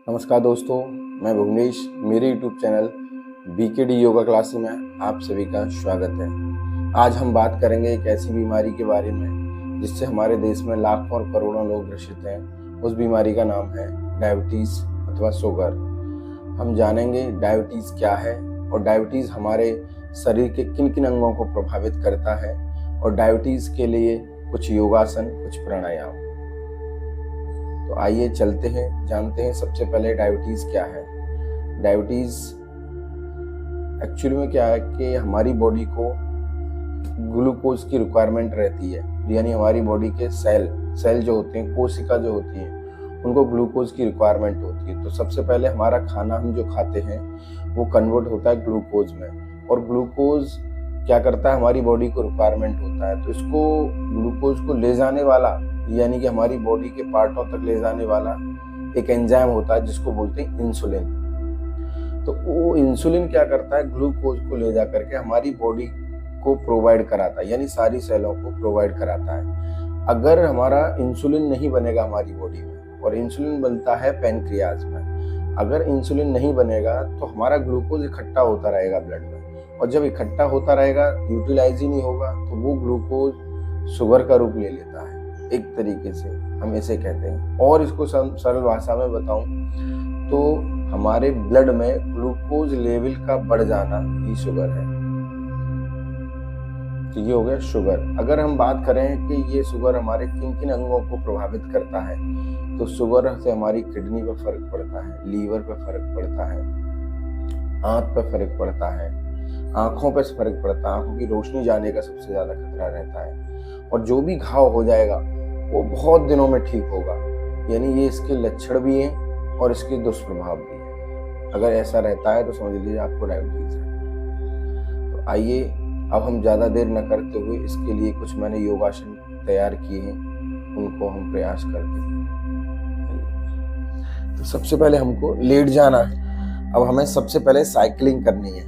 नमस्कार दोस्तों, मैं भुवनेश। मेरे YouTube channel BKD yoga classes में आप सभी का स्वागत है। आज हम बात करेंगे एक ऐसी बीमारी के बारे में जिससे हमारे देश में लाखों और करोड़ों लोग ग्रसित हैं। उस बीमारी का नाम है डायबिटीज़ अथवा शुगर। हम जानेंगे डायबिटीज़ क्या है और डायबिटीज़ हमारे शरीर के किन किन अंगों को प्रभावित करता है और डायबिटीज़ के लिए कुछ योगासन, कुछ प्राणायाम। तो आइए चलते हैं, जानते हैं सबसे पहले डायबिटीज़ क्या है। डायबिटीज़ एक्चुअली में क्या है कि हमारी बॉडी को ग्लूकोज की रिक्वायरमेंट रहती है, यानी हमारी बॉडी के सेल जो होते हैं, कोशिका जो होती हैं, उनको ग्लूकोज की रिक्वायरमेंट होती है। तो सबसे पहले हमारा खाना हम जो खाते हैं वो कन्वर्ट होता है ग्लूकोज में, और ग्लूकोज क्या करता है, हमारी बॉडी को रिक्वायरमेंट होता है। तो इसको ग्लूकोज को ले जाने वाला, यानी कि हमारी बॉडी के पार्टों तक ले जाने वाला एक एंजाइम होता है जिसको बोलते हैं इंसुलिन। तो वो इंसुलिन क्या करता है, ग्लूकोज को ले जा करके हमारी बॉडी को प्रोवाइड कराता है, यानी सारी सेलों को प्रोवाइड कराता है। अगर हमारा इंसुलिन नहीं बनेगा हमारी बॉडी में, और इंसुलिन बनता है पैनक्रियाज में, अगर इंसुलिन नहीं बनेगा तो हमारा ग्लूकोज इकट्ठा होता रहेगा ब्लड में, और जब इकट्ठा होता रहेगा, यूटिलाइज ही नहीं होगा, तो वो ग्लूकोज शुगर का रूप ले लेता है। एक तरीके से हम ऐसे कहते हैं। और इसको सरल भाषा में बताऊं तो हमारे ब्लड में ग्लूकोज लेवल का बढ़ जाना ही शुगर है। तो ये हो गया शुगर। अगर हम बात करें कि ये शुगर हमारे किन किन अंगों को प्रभावित करता है, तो शुगर से हमारी किडनी पे फर्क पड़ता है, लीवर पे फर्क पड़ता है, आंत पे फर्क पड़ता है, आंखों पे फर्क पड़ता है, आंखों की रोशनी जाने का सबसे ज्यादा खतरा रहता है, और जो भी घाव हो जाएगा वो बहुत दिनों में ठीक होगा। यानी ये इसके लक्षण भी हैं और इसके दुष्प्रभाव भी हैं। अगर ऐसा रहता है तो समझ लीजिए आपको डायबिटीज है। तो आइए अब हम ज़्यादा देर न करते हुए इसके लिए कुछ मैंने योगासन तैयार किए हैं, उनको हम प्रयास करते हैं। तो सबसे पहले हमको लेट जाना है। अब हमें सबसे पहले साइकिलिंग करनी है,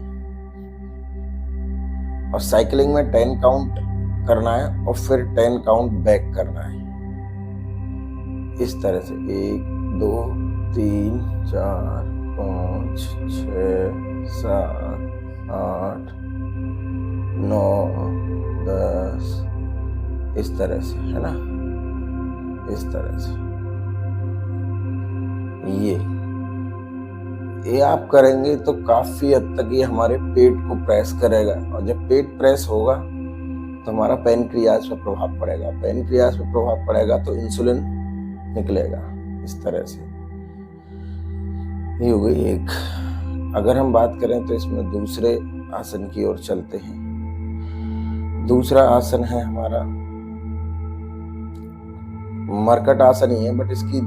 और साइकिलिंग में 10 काउंट करना है और फिर 10 काउंट बैक करना है। इस तरह से 1 2 3 4 5 6 7 8 9 10, इस तरह से, है ना, इस तरह से। ये आप करेंगे तो काफी हद तक ये हमारे पेट को प्रेस करेगा, और जब पेट प्रेस होगा तो हमारा पैनक्रियाज पे प्रभाव पड़ेगा। पैनक्रियाज पे प्रभाव पड़ेगा तो इंसुलिन निकलेगा। इस तरह से ये हो गई एक। अगर हम बात करें तो इसमें दूसरे आसन की ओर चलते हैं। दूसरा आसन है हमारा मरकट आसन ही है, बट इसकी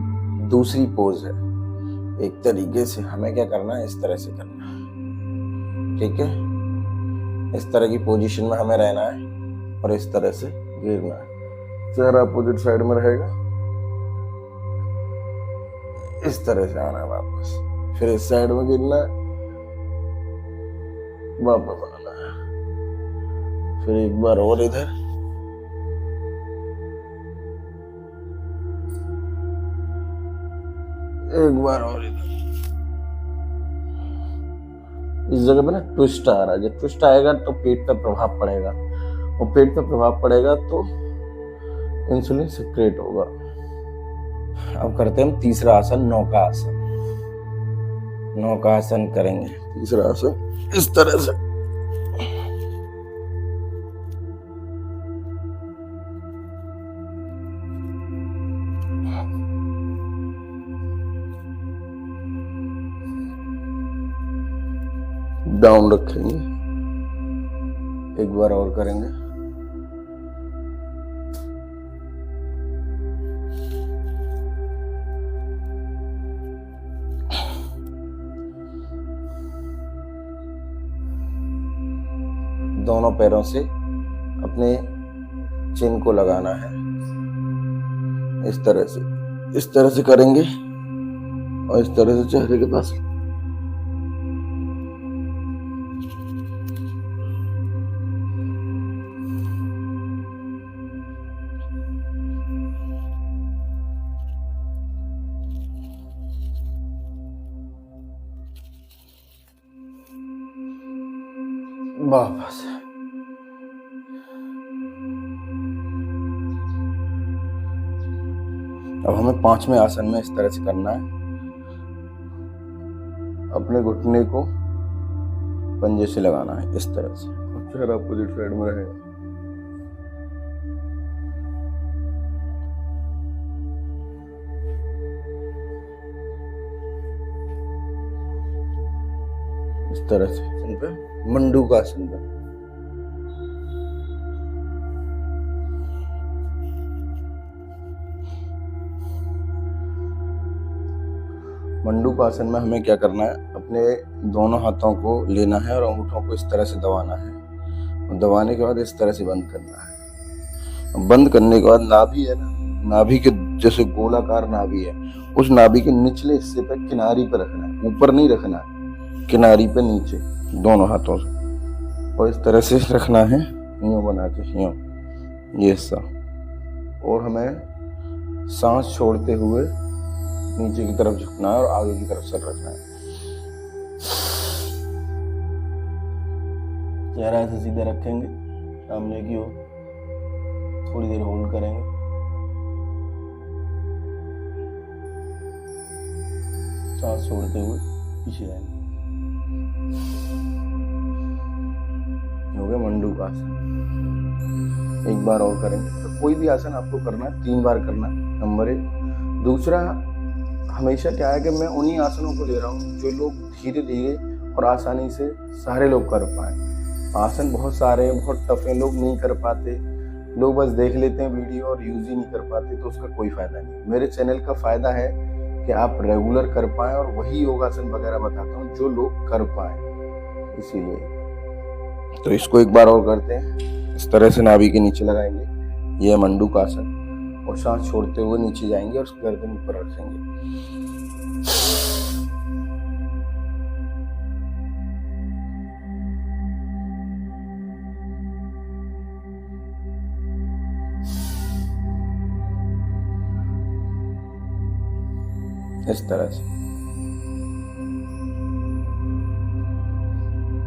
दूसरी पोज है। एक तरीके से हमें क्या करना है, इस तरह से करना है, ठीक है। इस तरह की पोजीशन में हमें रहना है और इस तरह से गिरना है। चेहरा अपोजिट साइड में रहेगा, इस तरह से आना है वापस, फिर इस साइड में गिरना है, वापस आना है, फिर एक बार और इधर, एक बार और इधर। इस जगह पे ना ट्विस्ट आ रहा है। जब ट्विस्ट आएगा तो पेट पे प्रभाव पड़ेगा, और पेट पे प्रभाव पड़ेगा तो इंसुलिन सिक्रेट होगा। अब करते हैं हम तीसरा आसन, नौका आसन। नौका आसन करेंगे तीसरा आसन इस तरह से। डाउन रखेंगे, एक बार और करेंगे। दोनों पैरों से अपने चिन को लगाना है, इस तरह से करेंगे, और इस तरह से चेहरे के पास। वापस। अब हमें 5वें आसन में इस तरह से करना है, अपने घुटने को पंजे से लगाना है इस तरह से, चेहरा अपोजिट साइड में रहेगा। इस तरह से मंडूकासन पे मंडूकासन में हमें क्या करना है, अपने दोनों हाथों को लेना है और अंगूठों को इस तरह से दबाना है, और दबाने के बाद इस तरह से बंद करना है। बंद करने के बाद नाभि है ना, नाभि के जैसे गोलाकार नाभि है, उस नाभि के निचले हिस्से पे किनारी पे रखना है, ऊपर नहीं रखना है, किनारी पे नीचे दोनों हाथों से, और इस तरह से रखना है, यूं बना के यूं, ये हिस्सा। और हमें सांस छोड़ते हुए नीचे की तरफ झुकना है और आगे की तरफ सर रखना है। चेहरा ऐसे सीधे रखेंगे सामने की ओर, थोड़ी देर होल्ड करेंगे, सांस छोड़ते हुए पीछे आएंगे। हो गया मंडूकासन। एक बार और करेंगे। तो कोई भी आसन आपको करना है 3 बार करना है, नंबर 1। दूसरा, हमेशा क्या है कि मैं उन्हीं आसनों को ले रहा हूँ जो लोग धीरे धीरे और आसानी से सारे लोग कर पाए। आसन बहुत सारे हैं, बहुत टफ है, लोग नहीं कर पाते, लोग बस देख लेते हैं वीडियो और यूज ही नहीं कर पाते, तो उसका कोई फायदा नहीं। मेरे चैनल का फायदा है कि आप रेगुलर कर पाए, और वही योगासन वगैरह बताता हूँ जो लोग कर पाए, इसीलिए। तो इसको एक बार और करते हैं। इस तरह से नाभि के नीचे लगाएंगे, यह मंडूकासन, और सांस छोड़ते हुए नीचे जाएंगे और गर्दन ऊपर रखेंगे। इस तरह से।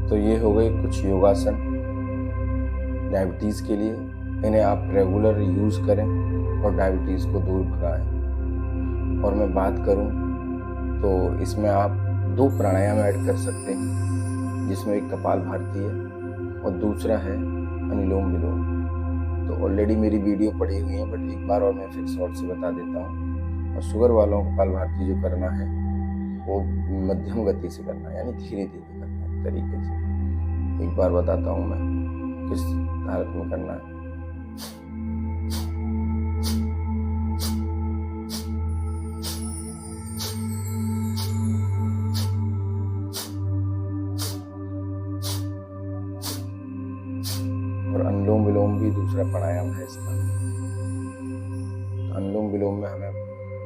तो ये हो गए कुछ योगासन डायबिटीज के लिए। इन्हें आप रेगुलर यूज करें और डायबिटीज को दूर भगाएं। और मैं बात करूं तो इसमें आप 2 प्राणायाम ऐड कर सकते हैं, जिसमें एक कपालभाति है और दूसरा है अनुलोम विलोम। तो ऑलरेडी मेरी वीडियो पड़ी हुई है, बट एक बार और मैं फिर शॉर्ट से बता देता हूँ। और शुगर वालों को कपालभाति जो करना है वो मध्यम गति से करना है, यानी धीरे धीरे करना है तरीके से। एक बार बताता हूँ मैं किस हालत में करना है। और अनुलोम विलोम भी दूसरा प्राणायाम है इसका। अनुलोम विलोम में हमें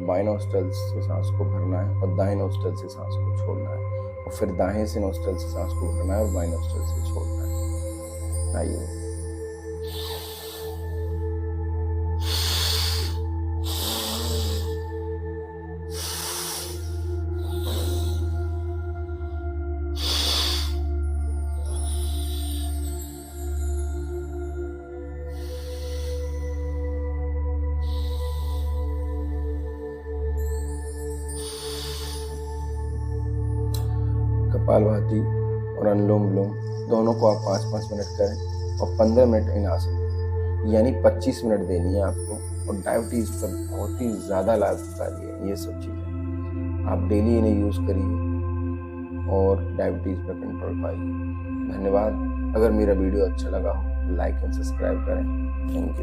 बाएं नोस्ट्रल से सांस को भरना है और दाएं नोस्ट्रल से सांस को छोड़ना है, और फिर दाएं से नोस्ट्रल से सांस को भरना है और बाएं नोस्ट्रल से छोड़ना है। आइए। कपालभाति और अनुलोम विलोम दोनों को आप 5-5 मिनट करें, और 15 मिनट इन आसन, यानी 25 मिनट देनी है आपको। और डायबिटीज पर बहुत ही ज़्यादा लाभकारी है ये सब चीज़ें। आप डेली इन्हें यूज़ करिए और डायबिटीज पर कंट्रोल पाइए। धन्यवाद। अगर मेरा वीडियो अच्छा लगा हो तो लाइक एंड सब्सक्राइब करें। Thank you.